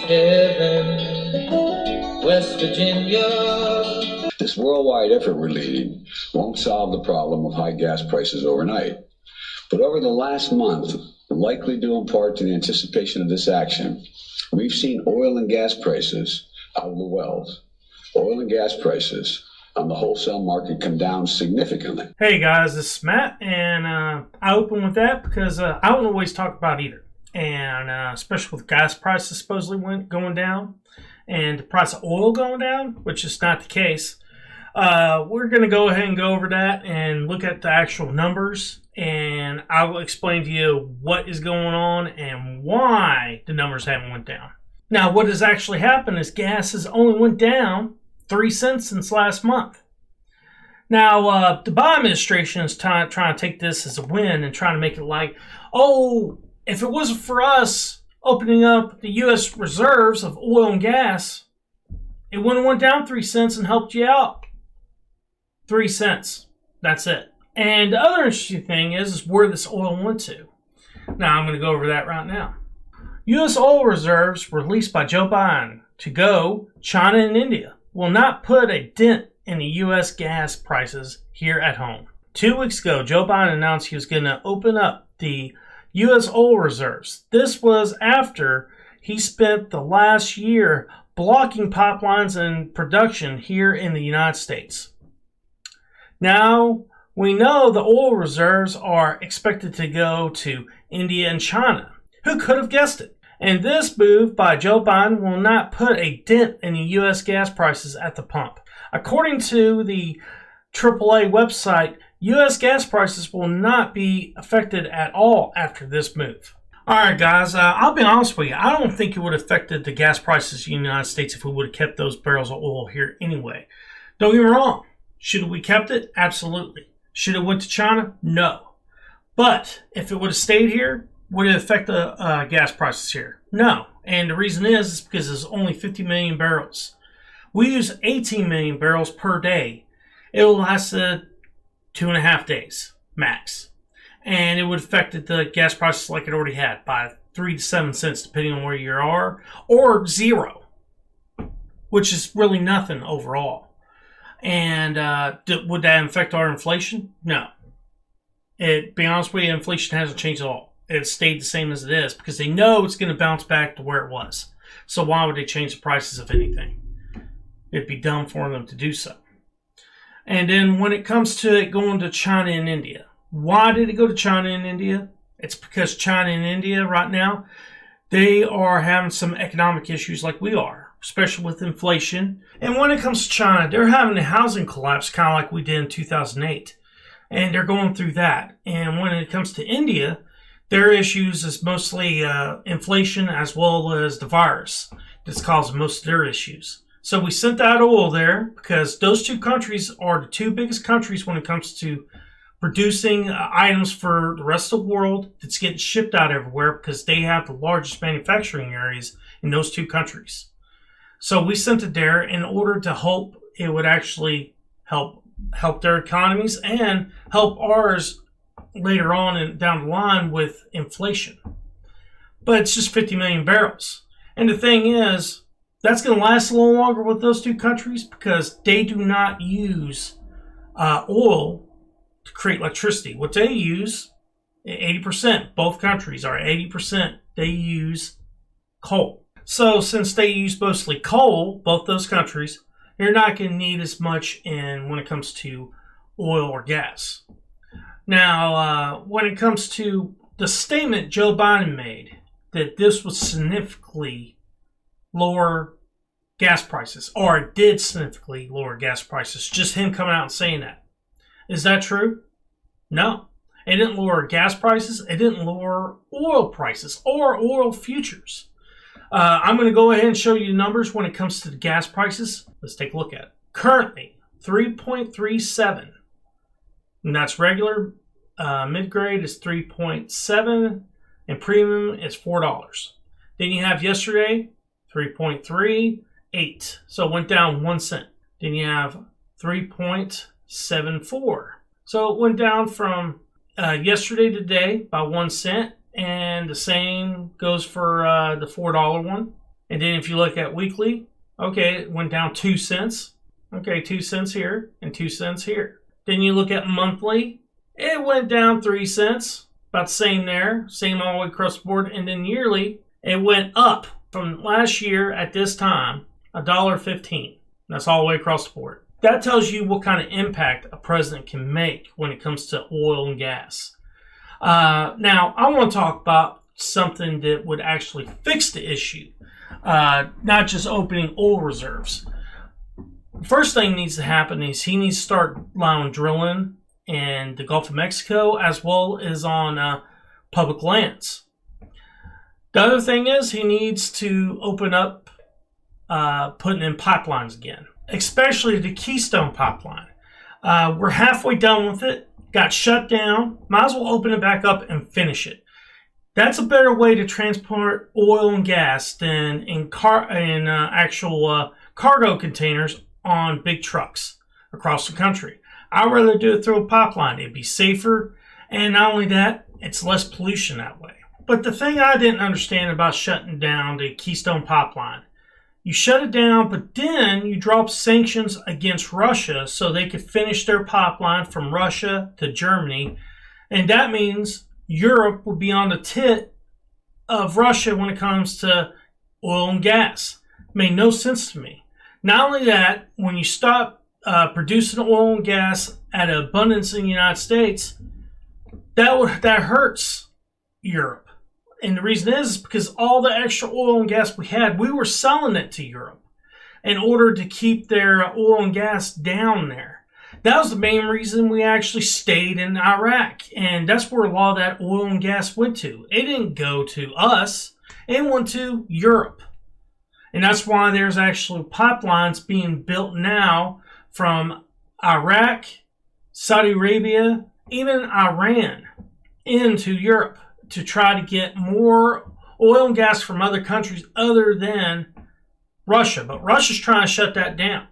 heaven, West Virginia. This worldwide effort we're leading won't solve the problem of high gas prices overnight. But over the last month, likely due in part to the anticipation of this action, we've seen oil and gas prices out of the wells. Oil and gas prices on the wholesale market come down significantly. Hey guys, this is Matt, and I open with that because I don't always talk about either. And especially with gas prices supposedly going down and the price of oil going down, which is not the case. We're going to go ahead and go over that and look at the actual numbers, and I will explain to you what is going on and why the numbers haven't went down. Now, what has actually happened is gas has only went down 3 cents since last month. Now, the Biden administration is trying to take this as a win and trying to make it like, oh, if it wasn't for us opening up the U.S. reserves of oil and gas, it wouldn't have went down 3 cents and helped you out. 3 cents. That's it. And the other interesting thing is where this oil went to. Now, I'm going to go over that right now. U.S. oil reserves released by Joe Biden to go China and India will not put a dent in the U.S. gas prices here at home. 2 weeks ago, Joe Biden announced he was going to open up the U.S. oil reserves. This was after he spent the last year blocking pipelines and production here in the United States. Now, we know the oil reserves are expected to go to India and China. Who could have guessed it? And this move by Joe Biden will not put a dent in the U.S. gas prices at the pump. According to the AAA website, U.S. gas prices will not be affected at all after this move. Alright guys, I'll be honest with you. I don't think it would have affected the gas prices in the United States if we would have kept those barrels of oil here anyway. Don't get me wrong. Should we kept it? Absolutely. Should it went to China? No. But if it would have stayed here, would it affect the gas prices here? No. And the reason is because there's only 50 million barrels. We use 18 million barrels per day. It will last 2.5 days max. And it would affect the gas prices like it already had by 3 to 7 cents depending on where you are, or 0, which is really nothing overall. And would that affect our inflation? No. Be honest with you, inflation hasn't changed at all. It stayed the same as it is because they know it's going to bounce back to where it was. So why would they change the prices of anything? It'd be dumb for them to do so. And then when it comes to it going to China and India, why did it go to China and India? It's because China and India right now, they are having some economic issues like we are, especially with inflation. And when it comes to China, they're having a housing collapse kind of like we did in 2008. And they're going through that. And when it comes to India, their issues is mostly inflation as well as the virus that's causing most of their issues. So we sent that oil there because those 2 countries are the 2 biggest countries when it comes to producing items for the rest of the world that's getting shipped out everywhere because they have the largest manufacturing areas in those 2 countries. So we sent it there in order to hope it would actually help their economies and help ours later on and down the line with inflation. But it's just 50 million barrels. And the thing is, that's going to last a little longer with those 2 countries because they do not use oil to create electricity. What they use, 80%, both countries are 80%, they use coal. So since they use mostly coal, both those countries, they're not going to need as much when it comes to oil or gas. Now, when it comes to the statement Joe Biden made that this would significantly lower gas prices, or it did significantly lower gas prices, just him coming out and saying that. Is that true? No. It didn't lower gas prices. It didn't lower oil prices or oil futures. I'm going to go ahead and show you the numbers when it comes to the gas prices. Let's take a look at it. Currently, 3.37. And that's regular. Mid-grade is 3.7. And premium is $4. Then you have yesterday, 3.38. So it went down 1 cent. Then you have 3.74. So it went down from yesterday to today by 1 cent. And the same goes for the $4 one. And then if you look at weekly, okay, it went down 2 cents. Okay, 2 cents here and 2 cents here. Then you look at monthly, it went down 3 cents. About the same there, same all the way across the board. And then yearly, it went up from last year at this time, $1.15. That's all the way across the board. That tells you what kind of impact a president can make when it comes to oil and gas. Now, I want to talk about something that would actually fix the issue, not just opening oil reserves. First thing needs to happen is he needs to start allowing drilling in the Gulf of Mexico as well as on public lands. The other thing is he needs to open up putting in pipelines again, especially the Keystone Pipeline. We're halfway done with it, got shut down, might as well open it back up and finish it. That's a better way to transport oil and gas than in actual cargo containers on big trucks across the country. I'd rather do it through a pipeline. It'd be safer, and not only that, it's less pollution that way. But the thing I didn't understand about shutting down the Keystone Pipeline, you shut it down, but then you drop sanctions against Russia so they could finish their pipeline from Russia to Germany, and that means Europe will be on the tit of Russia when it comes to oil and gas. It made no sense to me. Not only that, when you stop producing oil and gas at an abundance in the United States, that hurts Europe. And the reason is because all the extra oil and gas we had, we were selling it to Europe in order to keep their oil and gas down there. That was the main reason we actually stayed in Iraq. And that's where a lot of that oil and gas went to. It didn't go to us. It went to Europe. And that's why there's actually pipelines being built now from Iraq, Saudi Arabia, even Iran into Europe to try to get more oil and gas from other countries other than Russia. But Russia's trying to shut that down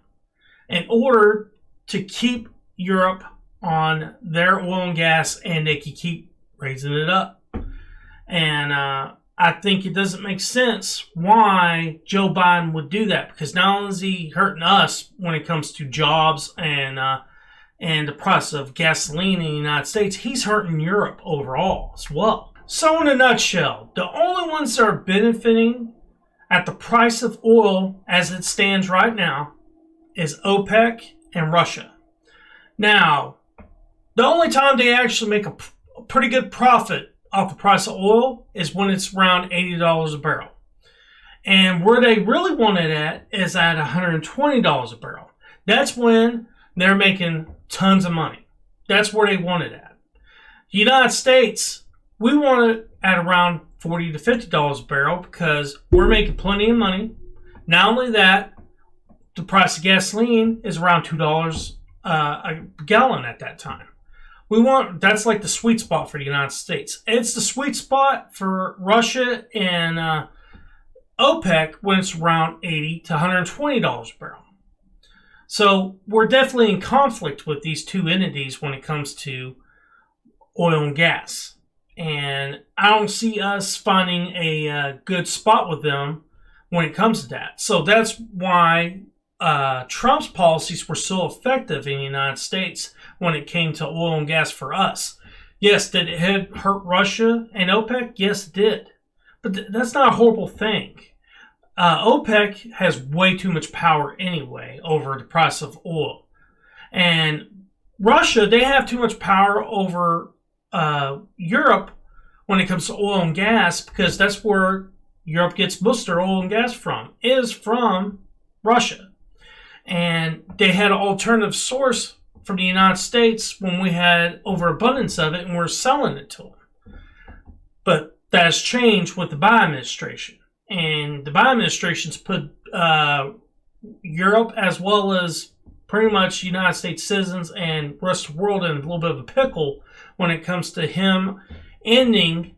in order to keep Europe on their oil and gas, and they can keep raising it up. And I think it doesn't make sense why Joe Biden would do that, because not only is he hurting us when it comes to jobs and the price of gasoline in the United States, he's hurting Europe overall as well. So in a nutshell, the only ones that are benefiting at the price of oil as it stands right now is OPEC and Russia. Now, the only time they actually make a pretty good profit off the price of oil is when it's around $80 a barrel. And where they really want it at is at $120 a barrel. That's when they're making tons of money. That's where they want it at. The United States, we want it at around $40 to $50 a barrel because we're making plenty of money. Not only that, the price of gasoline is around $2 a gallon at that time. That's like the sweet spot for the United States. It's the sweet spot for Russia and OPEC when it's around $80 to $120 a barrel. So we're definitely in conflict with these two entities when it comes to oil and gas. And I don't see us finding a good spot with them when it comes to that. So that's why Trump's policies were so effective in the United States when it came to oil and gas for us. Yes, did it hurt Russia and OPEC? Yes, it did. But that's not a horrible thing. OPEC has way too much power anyway over the price of oil. And Russia, they have too much power over Europe when it comes to oil and gas, because that's where Europe gets most of their oil and gas from, is from Russia. And they had an alternative source from the United States when we had overabundance of it and we're selling it to them. But that has changed with the Biden administration. And the Biden administration's put Europe as well as pretty much United States citizens and the rest of the world in a little bit of a pickle when it comes to him ending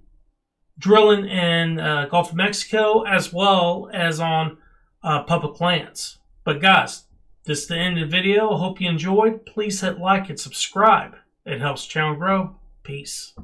drilling in Gulf of Mexico as well as on public lands. But guys, this is the end of the video. I hope you enjoyed. Please hit like and subscribe. It helps the channel grow. Peace.